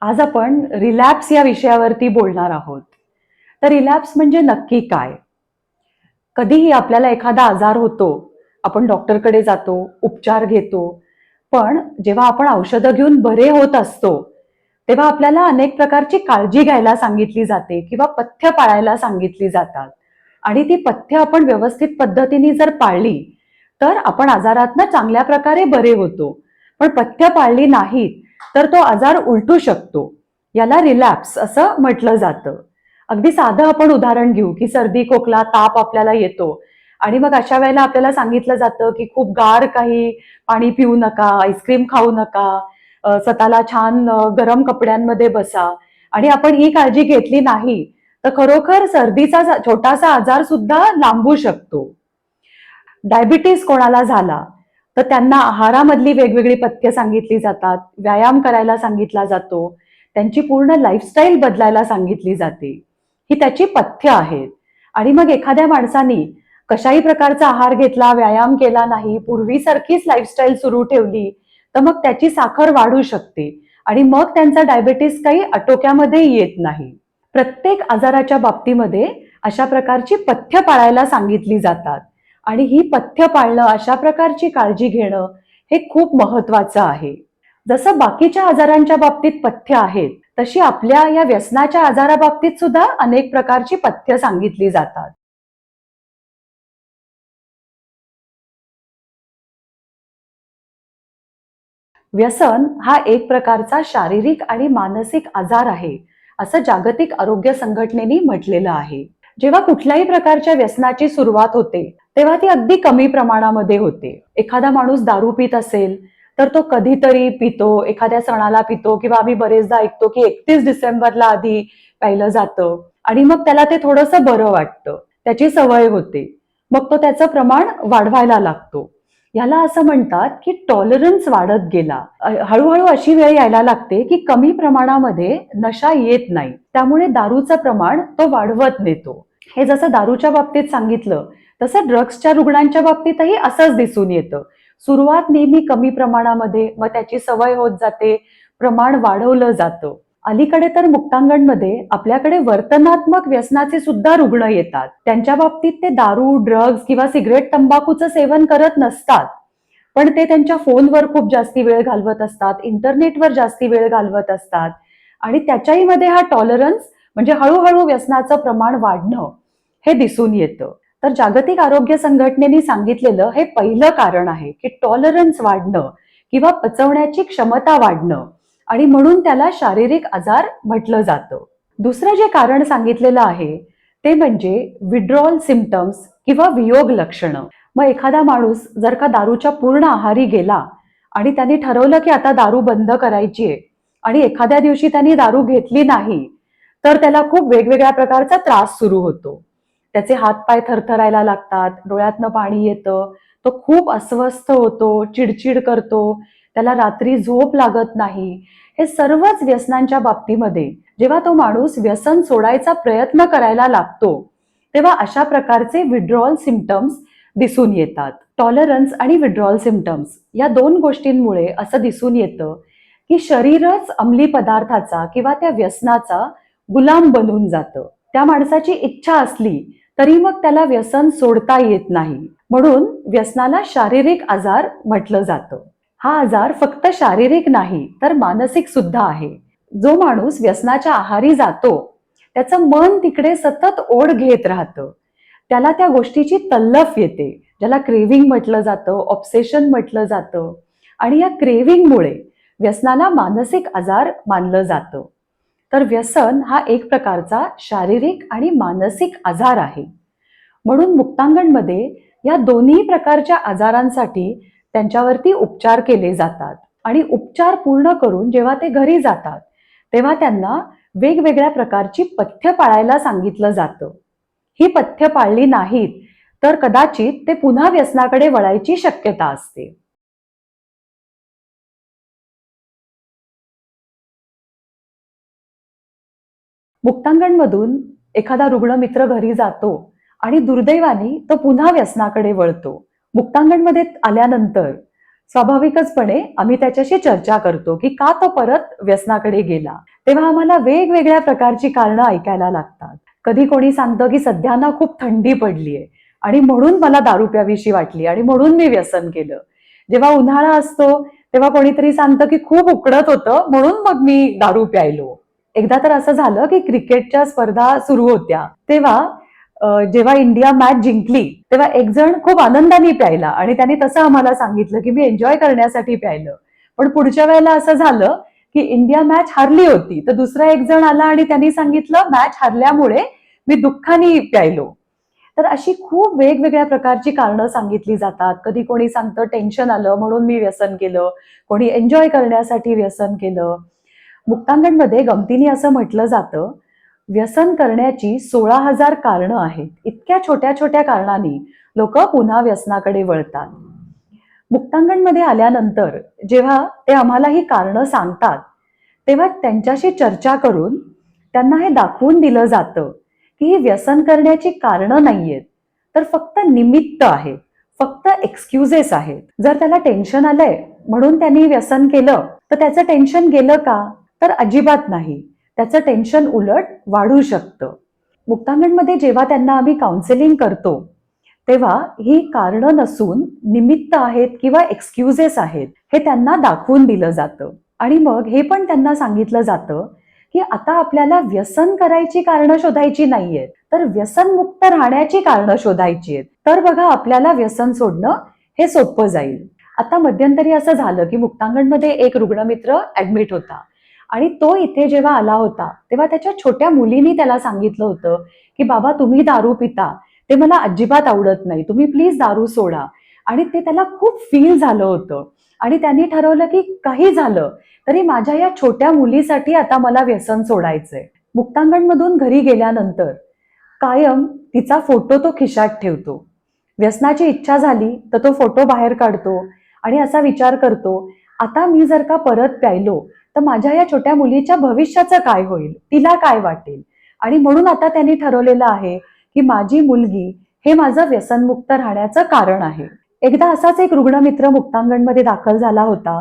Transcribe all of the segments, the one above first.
आज आपण रिलॅप्स या विषयावरती बोलणार आहोत. तर रिलॅप्स म्हणजे नक्की काय? कधीही आपल्याला एखादा आजार होतो, आपण डॉक्टरकडे जातो, उपचार घेतो. पण जेव्हा आपण औषधं घेऊन बरे होत असतो, तेव्हा आपल्याला अनेक प्रकारची काळजी घ्यायला सांगितली जाते किंवा पथ्य पाळायला सांगितली जातात. आणि ती पथ्य आपण व्यवस्थित पद्धतीने जर पाळली, तर आपण आजारातनं चांगल्या प्रकारे बरे होतो. पण पथ्य पाळली नाहीत, तर तो आजार उलटू शकतो. याला रिलॅप्स असं म्हटलं जातं. अगदी साधं आपण उदाहरण घेऊ, की सर्दी, खोकला, ताप आपल्याला येतो आणि मग अशा वेळेला आपल्याला सांगितलं जातं, की खूप गार काही पाणी पिऊ नका, आईस्क्रीम खाऊ नका, स्वतःला छान गरम कपड्यांमध्ये बसा आणि आपण ही काळजी घेतली नाही, तर खरोखर सर्दीचा छोटासा आजार सुद्धा लांबू शकतो. डायबिटीज कोणाला झाला, तर त्यांना आहारामधली वेगवेगळी पथ्य सांगितली जातात, व्यायाम करायला सांगितला जातो, त्यांची पूर्ण लाईफस्टाईल बदलायला सांगितली जाते. ही त्याची पथ्य आहेत. आणि मग एखाद्या माणसाने कशाही प्रकारचा आहार घेतला, व्यायाम केला नाही, पूर्वीसारखीच लाईफस्टाईल सुरू ठेवली, तर मग त्याची साखर वाढू शकते आणि मग त्यांचा डायबिटीस काही आटोक्यामध्ये येत नाही. प्रत्येक आजाराच्या बाबतीमध्ये अशा प्रकारची पथ्य पाळायला सांगितली जातात आणि ही पथ्य पाळणं, अशा प्रकारची काळजी घेणं हे खूप महत्वाचं आहे. जसं बाकीच्या आजारांच्या बाबतीत पथ्य आहेत, तशी आपल्या या व्यसनाच्या आजाराबाबतीत सुद्धा अनेक प्रकारची पथ्य सांगितली जातात. व्यसन हा एक प्रकारचा शारीरिक आणि मानसिक आजार आहे, असं जागतिक आरोग्य संघटनेने म्हटलेलं आहे. जेव्हा कुठल्याही प्रकारच्या व्यसनाची सुरुवात होते, तेव्हा ती अगदी कमी प्रमाणामध्ये होते. एखादा माणूस दारू पीत असेल, तर तो कधीतरी पितो, एखाद्या सणाला पितो किंवा आम्ही बरेचदा ऐकतो, की 31 डिसेंबरला आधी प्यायलं जातं आणि मग त्याला ते थोडंसं बरं वाटतं. त्याची सवय होते. मग तो त्याचं प्रमाण वाढवायला लागतो. याला असं म्हणतात, की टॉलरन्स वाढत गेला. हळू-हळू अशी वेळ यायला लागते, की कमी प्रमाणामध्ये नशा येत नाही. त्यामुळे दारूचं प्रमाण तो वाढवत नेतो. हे जसं दारूच्या बाबतीत सांगितलं, तसं ड्रग्सच्या रुग्णांच्या बाबतीतही असंच दिसून येतं. सुरुवात नेहमी कमी प्रमाणामध्ये, मग त्याची सवय होत जाते, प्रमाण वाढवलं जातं. अलीकडे तर मुक्तांगणमध्ये आपल्याकडे वर्तनात्मक व्यसनाचे सुद्धा रुग्ण येतात. त्यांच्या बाबतीत ते दारू, ड्रग्ज किंवा सिगरेट, तंबाखूचं सेवन करत नसतात. पण ते त्यांच्या फोनवर खूप जास्ती वेळ घालवत असतात, इंटरनेटवर जास्ती वेळ घालवत असतात आणि त्याच्याही मध्ये हा टॉलरन्स म्हणजे हळूहळू व्यसनाचं प्रमाण वाढणं हे दिसून येतं. तर जागतिक आरोग्य संघटनेने सांगितलेलं हे पहिलं कारण आहे, की टॉलरन्स वाढणं किंवा पचवण्याची क्षमता वाढणं आणि म्हणून त्याला शारीरिक आजार म्हटलं जातं. दुसरं जे कारण सांगितलेलं आहे, ते म्हणजे विड्रॉल सिम्पटम्स किंवा वियोग लक्षणं. मग एखादा माणूस जर का दारूच्या पूर्ण आहारी गेला आणि त्यांनी ठरवलं की आता दारू बंद करायची आहे आणि एखाद्या दिवशी त्यांनी दारू घेतली नाही, तर त्याला खूप वेगवेगळ्या प्रकारचा त्रास सुरू होतो. त्याचे हात-पाय थरथरायला लागतात, डोळ्यातनं पाणी येतं, तो खूप अस्वस्थ होतो, चिडचिड करतो, त्याला रात्री झोप लागत नाही. हे सर्वच व्यसनांच्या बाबतीमध्ये जेव्हा तो माणूस व्यसन सोडायचा प्रयत्न करायला लागतो, तेव्हा अशा प्रकारचे विड्रॉल सिम्पटम्स दिसून येतात. टॉलरन्स आणि विड्रॉल सिम्पटम्स या दोन गोष्टींमुळे असं दिसून येतं, की शरीरच अंमली पदार्थाचा किंवा त्या व्यसनाचा गुलाम बनून जातं. त्या माणसाची इच्छा असली तरी मग त्याला व्यसन सोडता येत नाही. म्हणून व्यसनाला शारीरिक आजार म्हटलं जातं. हा आजार फक्त शारीरिक नाही, तर मानसिक सुद्धा आहे. जो माणूस व्यसनाच्या आहारी जातो, त्याचं मन तिकडे सतत ओढ घेत राहतं. त्याला त्या गोष्टीची तल्लफ येते, ज्याला क्रेव्हिंग म्हटलं जातं, ऑब्सेशन म्हटलं जातं आणि या क्रेव्हिंगमुळे व्यसनाला मानसिक आजार मानलं जातं. तर व्यसन हा एक प्रकारचा शारीरिक आणि मानसिक आजार आहे. म्हणून मुक्तांगणमध्ये या दोन्ही प्रकारच्या आजारांसाठी त्यांच्यावरती उपचार केले जातात आणि उपचार पूर्ण करून जेव्हा ते घरी जातात, तेव्हा त्यांना वेगवेगळ्या प्रकारची पथ्य पाळायला सांगितलं जातं. ही पथ्य पाळली नाहीत, तर कदाचित ते पुन्हा व्यसनाकडे वळायची शक्यता असते. मुक्तांगणमधून एखादा रुग्णमित्र घरी जातो आणि दुर्दैवाने तो पुन्हा व्यसनाकडे वळतो. मुक्तांगणमध्ये आल्यानंतर स्वाभाविकचपणे आम्ही त्याच्याशी चर्चा करतो की का तो परत व्यसनाकडे गेला. तेव्हा आम्हाला वेगवेगळ्या प्रकारची कारणं ऐकायला लागतात. कधी कोणी सांगतं की सध्या ना खूप थंडी पडलीये आणि म्हणून मला दारू प्यावीशी वाटली आणि म्हणून मी व्यसन केलं. जेव्हा उन्हाळा असतो तेव्हा कोणीतरी सांगतं की खूप उकडत होतं म्हणून मग मी दारू प्यायलो. एकदा तर असं झालं की क्रिकेटच्या स्पर्धा सुरू होत्या तेव्हा जेव्हा इंडिया मॅच जिंकली तेव्हा एक जण खूप आनंदाने प्यायला आणि त्याने तसं आम्हाला सांगितलं की मी एन्जॉय करण्यासाठी प्यायलं. पण पुढच्या वेळेला असं झालं की इंडिया मॅच हारली होती तर दुसरा एक जण आला आणि त्यांनी सांगितलं मॅच हारल्यामुळे मी दुःखाने प्यायलो. तर अशी खूप वेगवेगळ्या प्रकारची कारणं सांगितली जातात. कधी कोणी सांगतं टेन्शन आलं म्हणून मी व्यसन केलं, कोणी एन्जॉय करण्यासाठी व्यसन केलं. मुक्तांगणमध्ये गमतीने असं म्हटलं जातं, व्यसन करण्याची 16,000 कारणं आहेत. इतक्या छोट्या-छोट्या कारणांनी लोकं पुन्हा व्यसनाकडे वळतात. मुक्तांगणमध्ये आल्यानंतर जेव्हा ते आम्हाला ही कारणं सांगतात, तेव्हा त्यांच्याशी चर्चा करून त्यांना हे दाखवून दिलं जातं, की ही व्यसन करण्याची कारणं नाहीयेत, तर फक्त निमित्त आहेत. फक्त एक्सक्युजेस आहेत. जर त्याला टेन्शन आलंय म्हणून त्यांनी व्यसन केलं, तर त्याचं टेन्शन गेलं का? तर अजिबात नाही. त्याचं टेन्शन उलट वाढू शकतं. मुक्तांगणमध्ये जेव्हा त्यांना आम्ही काउन्सिलिंग करतो, तेव्हा ही कारणं नसून निमित्त आहेत किंवा एक्सक्युजेस आहेत, हे त्यांना दाखवून दिलं जातं. आणि मग हे पण त्यांना सांगितलं जातं, की आता आपल्याला व्यसन करायची कारणं शोधायची नाहीयेत, तर व्यसनमुक्त राहण्याची कारणं शोधायची आहेत. तर बघा आपल्याला व्यसन सोडणं हे सोपं जाईल. आता मध्यंतरी असं झालं, की मुक्तांगणमध्ये एक रुग्णमित्र ऍडमिट होता आणि तो इथे जेव्हा आला होता, तेव्हा त्याच्या छोट्या मुलीनी त्याला सांगितलं होतं, की बाबा तुम्ही दारू पिता, ते मला अजिबात आवडत नाही. तुम्ही प्लीज दारू सोडा. आणि ते त्याला खूप फील झालं होतं आणि त्यांनी ठरवलं, की काही झालं तरी माझ्या या छोट्या मुलीसाठी आता मला व्यसन सोडायचंय. मुक्तांगणमधून घरी गेल्यानंतर कायम तिचा फोटो तो खिशात ठेवतो. व्यसनाची इच्छा झाली तर तो फोटो बाहेर काढतो आणि असा विचार करतो, आता मी जर का परत प्यायलो तर माझ्या या छोट्या मुलीच्या भविष्याचं काय होईल? तिला काय वाटेल? आणि म्हणून आता त्यांनी ठरवलेलं आहे, की माझी मुलगी हे माझं व्यसनमुक्त राहण्याचं कारण आहे. एकदा असाच एक रुग्णमित्र मुक्तांगणमध्ये दाखल झाला होता.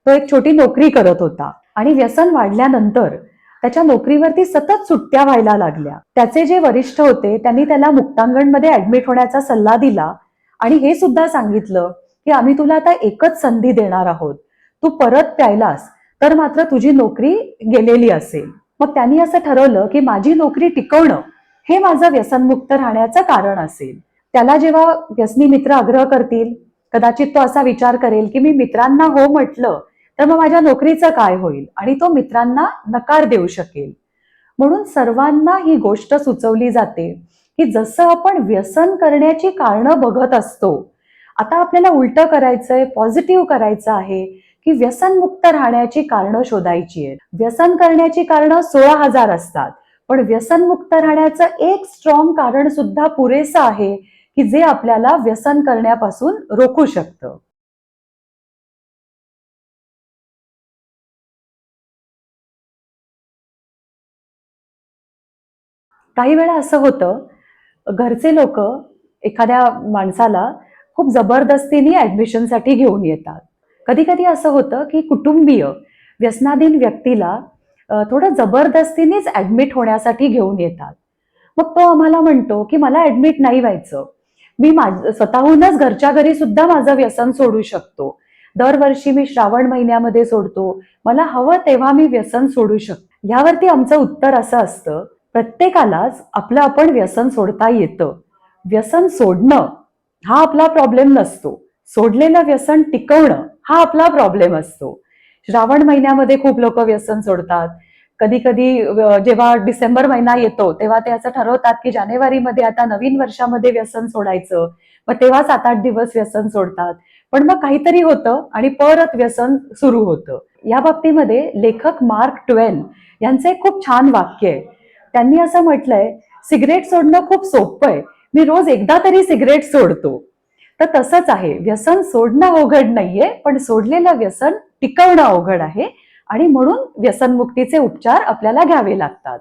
तो एक छोटी नोकरी करत होता आणि व्यसन वाढल्यानंतर त्याच्या नोकरीवरती सतत सुट्ट्या व्हायला लागल्या. त्याचे जे वरिष्ठ होते त्यांनी त्याला मुक्तांगणमध्ये ऍडमिट होण्याचा सल्ला दिला आणि हे सुद्धा सांगितलं, की आम्ही तुला आता एकच संधी देणार आहोत. तू परत प्यायलास तर मात्र तुझी नोकरी गेलेली असेल. मग त्यांनी असं ठरवलं, की माझी नोकरी टिकवणं हे माझं व्यसनमुक्त राहण्याचं कारण असेल. त्याला जेव्हा व्यसनी मित्र आग्रह करतील, कदाचित तो असा विचार करेल, की मी मित्रांना हो म्हटलं, तर मग माझ्या नोकरीचं काय होईल? आणि तो मित्रांना नकार देऊ शकेल. म्हणून सर्वांना ही गोष्ट सुचवली जाते, की जसं आपण व्यसन करण्याची कारणं बघत असतो, आता आपल्याला उलटं करायचंय, पॉझिटिव्ह करायचं आहे, की व्यसनमुक्त राहण्याची कारणं शोधायची आहेत. व्यसन करण्याची कारणं 16,000 असतात. पण व्यसनमुक्त राहण्याचं एक स्ट्रॉंग कारण सुद्धा पुरेसं आहे, की जे आपल्याला व्यसन करण्यापासून रोखू शकतं. काही वेळा असं होतं, घरचे लोक एखाद्या माणसाला खूप जबरदस्तीने ऍडमिशनसाठी घेऊन येतात. कधी-कधी असं होतं, की कुटुंबीय व्यसनाधीन व्यक्तीला थोडं जबरदस्तीनेच ऍडमिट होण्यासाठी घेऊन येतात. मग तो आम्हाला म्हणतो, की मला ऍडमिट नाही व्हायचं. मी स्वतःहूनच घरच्या घरी सुद्धा माझं व्यसन सोडू शकतो. दरवर्षी मी श्रावण महिन्यामध्ये सोडतो. मला हवं तेव्हा मी व्यसन सोडू शकतो. यावरती आमचं उत्तर असं असतं, प्रत्येकालाच आपलं आपण व्यसन सोडता येतं. व्यसन सोडणं हा आपला प्रॉब्लेम नसतो. सोडलेलं व्यसन टिकवणं हा आपला प्रॉब्लेम असतो. श्रावण महिन्यामध्ये खूप लोक व्यसन सोडतात. कधी-कधी जेव्हा डिसेंबर महिना येतो, तेव्हा ते असं ठरवतात, की जानेवारीमध्ये आता नवीन वर्षामध्ये व्यसन सोडायचं. मग तेव्हा 7-8 दिवस व्यसन सोडतात. पण मग काहीतरी होतं आणि परत व्यसन सुरू होतं. या बाबतीमध्ये लेखक मार्क ट्वेन यांचं एक खूप छान वाक्य आहे. त्यांनी असं म्हटलंय, "सिगरेट सोडणं खूप सोपं आहे. मी रोज एकदा तरी सिगरेट सोडतो." तर तसंच आहे, व्यसन सोडणं अवघड नाहीये, पण सोडलेलं व्यसन टिकवणं अवघड आहे आणि म्हणून व्यसनमुक्तीचे उपचार आपल्याला घ्यावे लागतात.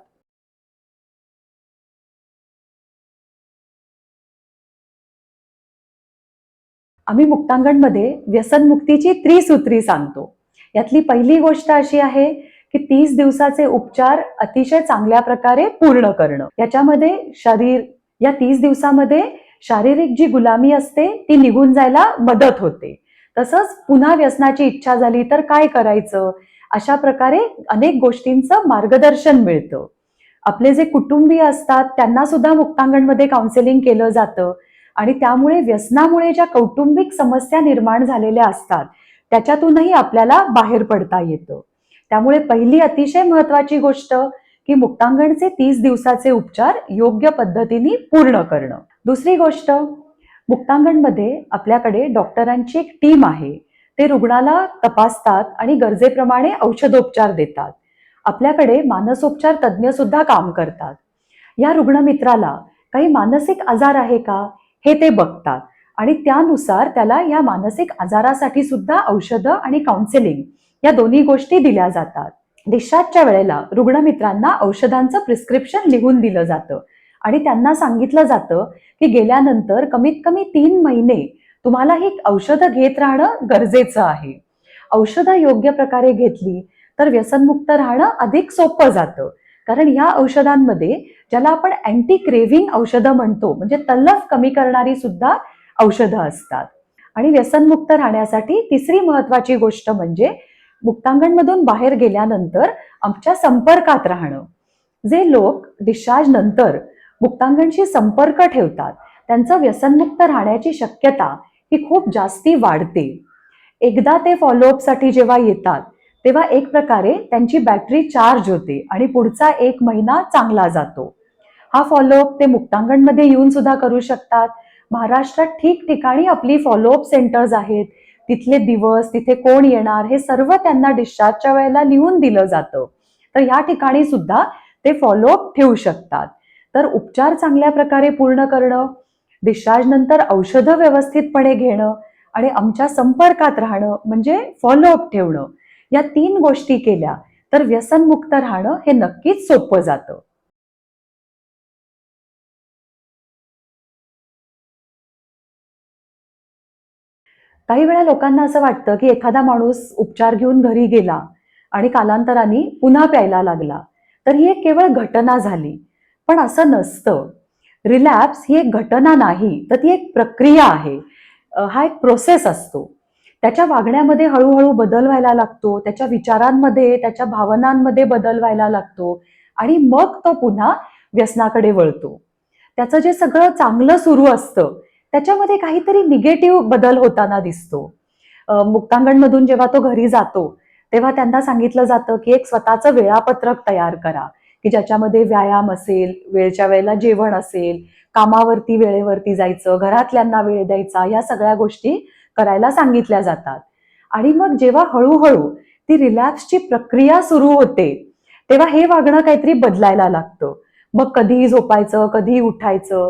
आम्ही मुक्तांगणमध्ये व्यसनमुक्तीची त्रिसूत्री सांगतो. यातली पहिली गोष्ट अशी आहे की 30 दिवसाचे उपचार अतिशय चांगल्या प्रकारे पूर्ण करणं. याच्यामध्ये या 30 दिवसामध्ये शारीरिक जी गुलामी असते ती निघून जायला मदत होते. तसंच पुन्हा व्यसनाची इच्छा झाली तर काय करायचं, अशा प्रकारे अनेक गोष्टींचं मार्गदर्शन मिळतं. आपले जे कुटुंबीय असतात त्यांना सुद्धा मुक्तांगणमध्ये काउन्सिलिंग केलं जातं आणि त्यामुळे व्यसनामुळे ज्या कौटुंबिक समस्या निर्माण झालेल्या असतात त्याच्यातूनही आपल्याला बाहेर पडता येतं. त्यामुळे पहिली अतिशय महत्वाची गोष्ट की मुक्तांगणचे 30 दिवसाचे उपचार योग्य पद्धतीने पूर्ण करणं. दुसरी गोष्ट, मुक्तांगणमध्ये आपल्याकडे डॉक्टरांची एक टीम आहे. ते रुग्णाला तपासतात आणि गरजेप्रमाणे औषधोपचार देतात. आपल्याकडे मानसोपचार तज्ज्ञ सुद्धा काम करतात. या रुग्णमित्राला काही मानसिक आजार आहे का हे ते बघतात आणि त्यानुसार त्याला या मानसिक आजारासाठी सुद्धा औषधं आणि काउन्सिलिंग या दोन्ही गोष्टी दिल्या जातात. डिस्चार्जच्या वेळेला रुग्णमित्रांना औषधांचं प्रिस्क्रिप्शन लिहून दिलं जातं आणि त्यांना सांगितलं जातं की गेल्यानंतर कमीत कमी 3 महिने तुम्हाला ही औषधं घेत राहणं गरजेचं आहे. औषधं योग्य प्रकारे घेतली तर व्यसनमुक्त राहणं अधिक सोपं जातं. कारण या औषधांमध्ये ज्याला आपण अँटी क्रेव्हिंग औषधं म्हणतो, म्हणजे तल्लफ कमी करणारी सुद्धा औषधं असतात. आणि व्यसनमुक्त राहण्यासाठी तिसरी महत्वाची गोष्ट म्हणजे मुक्तांगणमधून बाहेर गेल्यानंतर आमच्या संपर्कात राहणं. जे लोक डिस्चार्ज नंतर मुक्तांगणशी संपर्क ठेवतात त्यांचं व्यसनमुक्त राहण्याची शक्यता ही खूप जास्ती वाढते. एकदा ते फॉलोअपसाठी जेव्हा येतात तेव्हा एक प्रकारे त्यांची बॅटरी चार्ज होते आणि पुढचा 1 महिना चांगला जातो. हा फॉलोअप ते मुक्तांगणमध्ये येऊन सुद्धा करू शकतात. महाराष्ट्रात ठिकठिकाणी आपली फॉलोअप सेंटर्स आहेत. तिथले दिवस, तिथे कोण येणार हे सर्व त्यांना डिस्चार्जच्या वेळेला लिहून दिलं जातं. तर या ठिकाणी सुद्धा ते फॉलोअप ठेवू शकतात. तर उपचार चांगल्या प्रकारे पूर्ण करणं, डिस्चार्ज नंतर औषधं व्यवस्थितपणे घेणं आणि आमच्या संपर्कात राहणं म्हणजे फॉलोअप ठेवणं, या 3 गोष्टी केल्या तर व्यसनमुक्त राहणं हे नक्कीच सोपं जातं. काही वेळा लोकांना असं वाटतं की एखादा माणूस उपचार घेऊन घरी गेला आणि कालांतराने पुन्हा प्यायला लागला तर ही एक केवळ घटना झाली. पण असं नसतं. रिलॅप्स ही एक घटना नाही तर ती एक प्रक्रिया आहे. हा एक प्रोसेस असतो. त्याच्या वागण्यामध्ये हळूहळू बदल व्हायला लागतो, त्याच्या विचारांमध्ये, त्याच्या भावनांमध्ये बदल व्हायला लागतो आणि मग तो पुन्हा व्यसनाकडे वळतो. त्याचं जे सगळं चांगलं सुरू असतं त्याच्यामध्ये काहीतरी निगेटिव्ह बदल होताना दिसतो. मुक्तांगणमधून जेव्हा तो घरी जातो तेव्हा त्यांना सांगितलं जातं की एक स्वतःचं वेळापत्रक तयार करा की ज्याच्यामध्ये व्यायाम असेल, वेळच्या वेळेला जेवण असेल, कामावरती वेळेवरती जायचं, घरातल्यांना वेळ द्यायचा, या सगळ्या गोष्टी करायला सांगितल्या जातात. आणि मग जेव्हा हळूहळू ती रिलॅक्सची प्रक्रिया सुरू होते तेव्हा हे वागणं काहीतरी बदलायला लागतं. मग कधीही झोपायचं, कधीही उठायचं,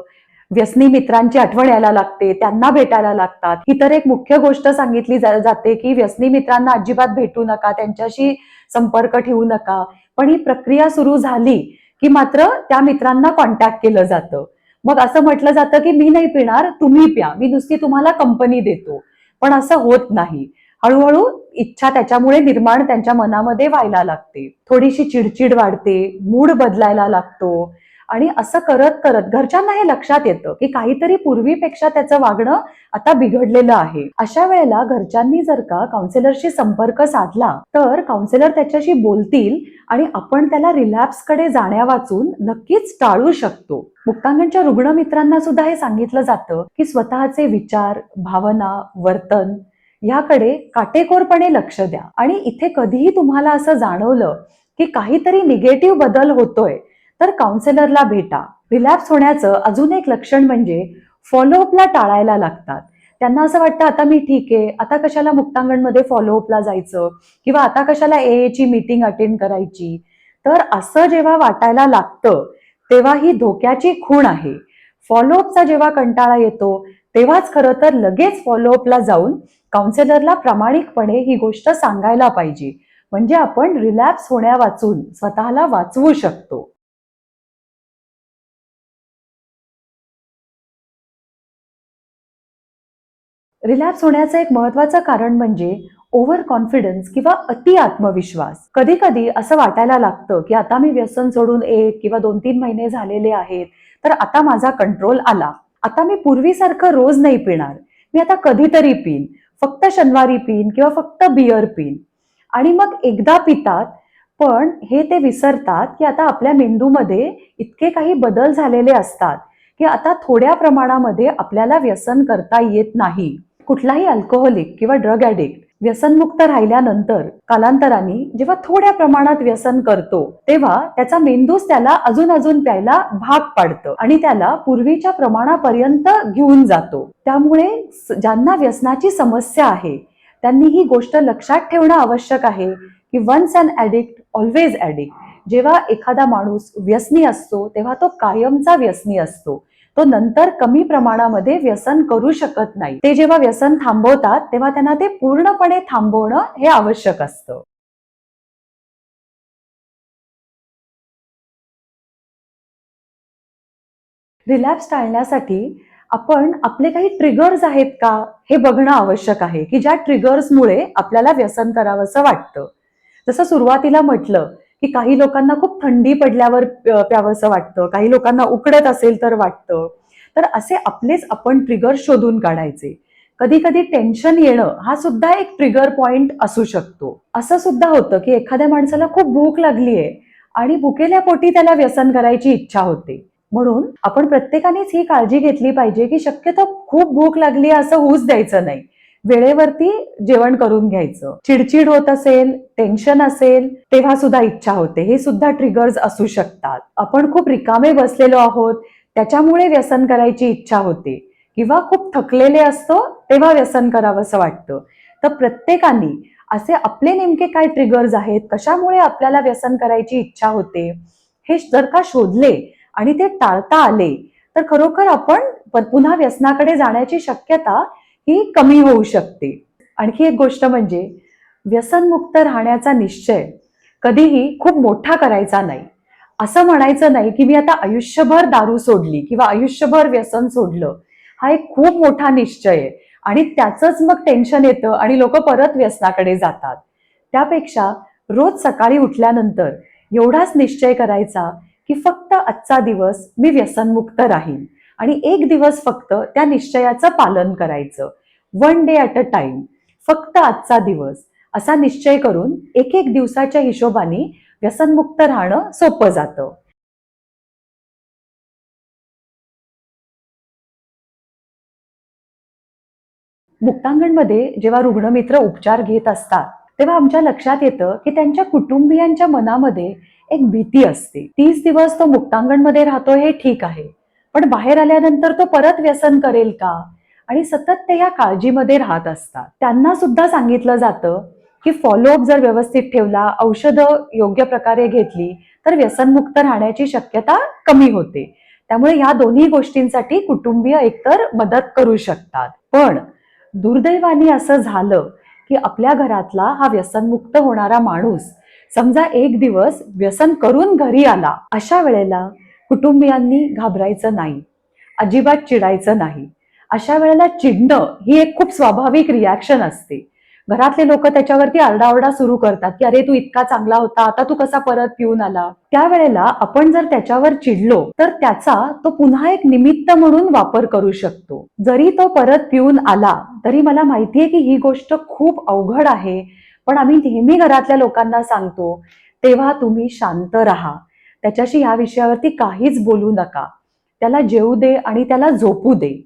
व्यसनी मित्रांची आठवण यायला लागते, त्यांना भेटायला लागतात. ही तर एक मुख्य गोष्ट सांगितली जाते की व्यसनी मित्रांना अजिबात भेटू नका, त्यांच्याशी संपर्क ठेवू नका. पण ही प्रक्रिया सुरू झाली की मात्र त्या मित्रांना कॉन्टॅक्ट केलं जातं. मग असं म्हटलं जातं की मी नाही पिणार, तुम्ही प्या, मी नुसती तुम्हाला कंपनी देतो. पण असं होत नाही. हळूहळू इच्छा त्याच्यामुळे निर्माण त्यांच्या मनामध्ये व्हायला लागते. थोडीशी चिडचिड वाढते, मूड बदलायला लागतो आणि असं करत करत घरच्यांना हे लक्षात येतं की काहीतरी पूर्वीपेक्षा त्याचं वागणं आता बिघडलेलं आहे. अशा वेळेला घरच्यांनी जर का काउन्सिलरशी संपर्क साधला तर काउन्सिलर त्याच्याशी बोलतील आणि आपण त्याला रिलॅप्सकडे जाण्यावाचून नक्कीच टाळू शकतो. मुक्तांगणच्या रुग्णमित्रांना सुद्धा हे सांगितलं जातं की स्वतःचे विचार, भावना, वर्तन याकडे काटेकोरपणे लक्ष द्या आणि इथे कधीही तुम्हाला असं जाणवलं की काहीतरी निगेटिव्ह बदल होतोय तर काउन्सिलरला भेटा. रिलॅप्स होण्याचं अजून एक लक्षण म्हणजे फॉलोअपला टाळायला लागतात. त्यांना असं वाटतं आता मी ठीक आहे, आता कशाला मुक्तांगणमध्ये फॉलोअपला जायचं किंवा आता कशाला ची मीटिंग अटेंड करायची. तर असं जेव्हा वाटायला लागतं तेव्हा ही धोक्याची खूण आहे. फॉलोअपचा जेव्हा कंटाळा येतो तेव्हाच खरं तर लगेच फॉलोअपला जाऊन काउन्सिलरला प्रामाणिकपणे ही गोष्ट सांगायला पाहिजे. म्हणजे आपण रिलॅप्स होण्यावाचून स्वतःला वाचवू शकतो. रिलॅप्स होण्याचं एक महत्वाचं कारण म्हणजे ओव्हर कॉन्फिडन्स किंवा अति आत्मविश्वास. कधी कधी असं वाटायला लागतं की आता मी व्यसन सोडून 1 किंवा 2-3 महिने झालेले आहेत, तर आता माझा कंट्रोल आला. आता मी पूर्वीसारखं रोज नाही पिणार, मी आता कधीतरी पिन, फक्त शनिवारी पिन किंवा फक्त बियर पिन. आणि मग एकदा पितात, पण हे ते विसरतात की आता आपल्या मेंदूमध्ये इतके काही बदल झालेले असतात की आता थोड्या प्रमाणामध्ये आपल्याला व्यसन करता येत नाही. कुठलाही अल्कोहोलिक किंवा ड्रग ॲडिक्ट व्यसनमुक्त राहिल्यानंतर कालांतराने जेव्हा थोड्या प्रमाणात व्यसन करतो, तेव्हा त्याचा मेंदूच त्याला अजून अजून प्यायला भाग पाडतं आणि त्याला पूर्वीच्या प्रमाणापर्यंत घेऊन जातो. त्यामुळे ज्यांना व्यसनाची समस्या आहे त्यांनी ही गोष्ट लक्षात ठेवणं आवश्यक आहे की वन्स अन ॲडिक्ट ऑलवेज ॲडिक्ट. जेव्हा एखादा माणूस व्यसनी असतो तेव्हा तो कायमचा व्यसनी असतो. तो नंतर कमी प्रमाणामध्ये व्यसन करू शकत नाही. ते जेव्हा व्यसन थांबवतात तेव्हा त्यांना ते पूर्णपणे थांबवणं हे आवश्यक असतं. रिलॅप्स टाळण्यासाठी आपण आपले काही ट्रिगर्स आहेत का हे बघणं आवश्यक आहे की ज्या ट्रिगर्समुळे आपल्याला व्यसन करावंसं वाटतं. जसं सुरुवातीला म्हटलं की काही लोकांना खूप थंडी पडल्यावर प्यावंसं वाटतं, काही लोकांना उकडत असेल तर वाटतं. तर असे आपलेच आपण ट्रिगर शोधून काढायचे. कधी कधी टेन्शन येणं हा सुद्धा एक ट्रिगर पॉइंट असू शकतो. असं सुद्धा होतं की एखाद्या माणसाला खूप भूक लागलीये आणि भुकेल्या पोटी त्याला व्यसन करायची इच्छा होते. म्हणून आपण प्रत्येकानेच ही काळजी घेतली पाहिजे की शक्यतो खूप भूक लागली असं होऊच द्यायचं नाही. वेळेवरती जेवण करून घ्यायचं. चिडचिड होत असेल, टेन्शन असेल, तेव्हा सुद्धा इच्छा होते, हे सुद्धा ट्रिगर्स असू शकतात. आपण खूप रिकामे बसलेलो आहोत त्याच्यामुळे व्यसन करायची इच्छा होते किंवा खूप थकलेले असतो तेव्हा व्यसन करावंसं वाटतं. तर प्रत्येकाने असे आपले नेमके काय ट्रिगर्स आहेत, कशामुळे आपल्याला व्यसन करायची इच्छा होते, हे जर का शोधले आणि ते टाळता आले तर खरोखर आपण पुन्हा व्यसनाकडे जाण्याची शक्यता ही कमी होऊ शकते. आणखी एक गोष्ट म्हणजे व्यसनमुक्त राहण्याचा निश्चय कधीही खूप मोठा करायचा नाही. असं म्हणायचं नाही की मी आता आयुष्यभर दारू सोडली किंवा आयुष्यभर व्यसन सोडलं. हा एक खूप मोठा निश्चय आहे आणि त्याचंच मग टेन्शन येतं आणि लोक परत व्यसनाकडे जातात. त्यापेक्षा रोज सकाळी उठल्यानंतर एवढाच निश्चय करायचा की फक्त आजचा दिवस मी व्यसनमुक्त राहीन आणि एक दिवस फक्त त्या निश्चयाचं पालन करायचं. 1 डे ॲट अ टाइम, फक्त आजचा दिवस असा निश्चय करून एक एक दिवसाच्या हिशोबाने व्यसनमुक्त राहणं सोपं जातं. मुक्तांगणमध्ये जेव्हा रुग्णमित्र उपचार घेत असतात तेव्हा आमच्या लक्षात येतं की त्यांच्या कुटुंबियांच्या मनामध्ये एक भीती असते. 30 दिवस तो मुक्तांगणमध्ये राहतो हे ठीक आहे, पण बाहेर आल्यानंतर तो परत व्यसन करेल का? आणि सतत ते या काळजीमध्ये राहत असतात. त्यांना सुद्धा सांगितलं जातं की फॉलोअप जर व्यवस्थित ठेवला, औषधं योग्य प्रकारे घेतली तर व्यसनमुक्त राहण्याची शक्यता कमी होते. त्यामुळे ह्या दोन्ही गोष्टींसाठी कुटुंबीय एकतर मदत करू शकतात. पण दुर्दैवाने असं झालं की आपल्या घरातला हा व्यसनमुक्त होणारा माणूस समजा एक दिवस व्यसन करून घरी आला, अशा वेळेला कुटुंबियांनी घाबरायचं नाही, अजिबात चिडायचं नाही. अशा वेळेला चिडणं ही एक खूप स्वाभाविक रिॲक्शन असते. घरातले लोक त्याच्यावरती आरडाओरडा सुरू करतात की अरे तू इतका चांगला होता, आता तू कसा परत पिऊन आला. त्यावेळेला आपण जर त्याच्यावर चिडलो तर त्याचा तो पुन्हा एक निमित्त म्हणून वापर करू शकतो. जरी तो परत पिऊन आला तरी मला माहितीये की ही गोष्ट खूप अवघड आहे, पण आम्ही नेहमी घरातल्या लोकांना सांगतो तेव्हा तुम्ही शांत राहा, त्याच्याशी ह्या विषयावरती काहीच बोलू नका, त्याला जेवू दे आणि त्याला झोपू दे.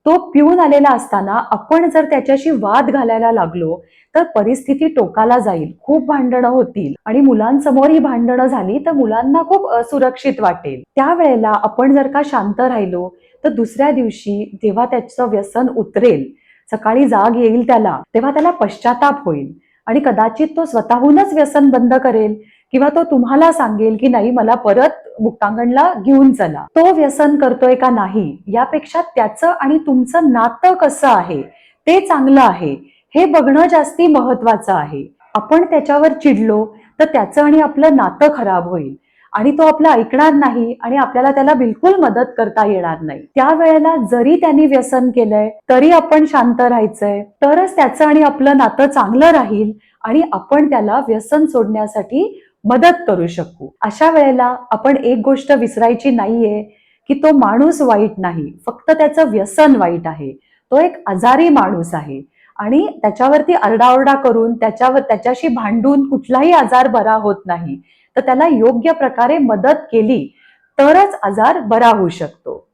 तो पिऊन आलेला असताना आपण जर त्याच्याशी वाद घालायला लागलो तर परिस्थिती टोकाला जाईल, खूप भांडणं होतील आणि मुलांसमोर ही भांडणं झाली तर मुलांना खूप असुरक्षित वाटेल. त्यावेळेला आपण जर का शांत राहिलो तर दुसऱ्या दिवशी जेव्हा त्याचं व्यसन उतरेल, सकाळी जाग येईल त्याला, तेव्हा त्याला पश्चाताप होईल आणि कदाचित तो स्वतःहूनच व्यसन बंद करेल किंवा तो तुम्हाला सांगेल की नाही मला परत मुक्तांगणला घेऊन चला. तो व्यसन करतोय का नाही यापेक्षा त्याचं आणि तुमचं नातं कसं आहे ते चांगलं आहे हे बघणं जास्ती महत्वाचं आहे. आपण त्याच्यावर चिडलो तर त्याचं आणि आपलं नातं खराब होईल. आणि तो आपलं ऐकणार नाही आणि आपल्याला त्याला बिलकुल मदत करता येणार नाही. त्यावेळेला जरी त्यांनी व्यसन केलंय तरी आपण शांत राहायचंय, तरच त्याचं आणि आपलं नातं चांगलं राहील आणि आपण त्याला व्यसन सोडण्यासाठी मदत करू शकू. अशा वेळेला आपण एक गोष्ट विसरायची नाहीये की तो माणूस वाईट नाही, फक्त त्याचं व्यसन वाईट आहे. तो एक आजारी माणूस आहे आणि त्याच्यावरती आरडाओरडा करून त्याच्याशी भांडून कुठलाही आजार बरा होत नाही. तर त्याला योग्य प्रकारे मदत केली तरच आजार बरा होऊ शकतो.